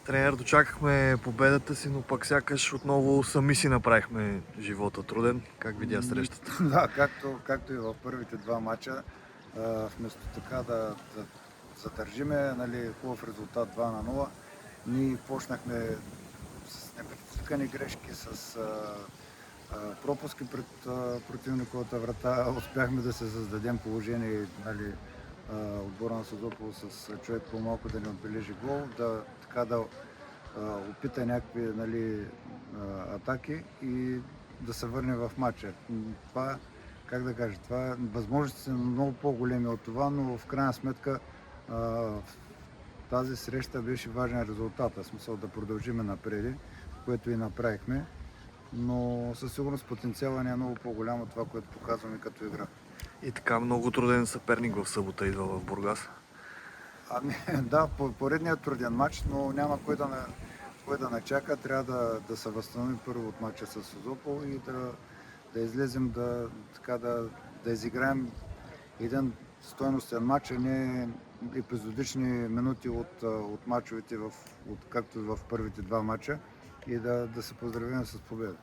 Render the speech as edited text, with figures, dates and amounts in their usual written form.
Тренер, дочакахме победата си, но пък сякаш отново сами си направихме живота труден. Как видя срещата? Да, както и в първите два мача, вместо така да задържиме хубав резултат 2-0, ние почнахме с непредизвикани грешки, с пропуски пред противниковата врата. Успяхме да се създадем положение, отбора на Созопол с човек по-малко да не отбележи гол, да опита някакви атаки и да се върне в матча. Това, възможностите са много по-големи от това, но в крайна сметка в тази среща беше важен резултат, в смисъл да продължиме напред, което и направихме, но със сигурност потенциала ни е много по-голям от това, което показваме като игра. И така много труден съперник в събота идва в Бургас. Да, поредният труден матч, но няма кой да начака. Трябва да се възстановим първо от матча с Созопол и да излезем да изиграем един стойностен матч, а не епизодични минути от мачовете, както и в първите два матча, и да се поздравим с победа.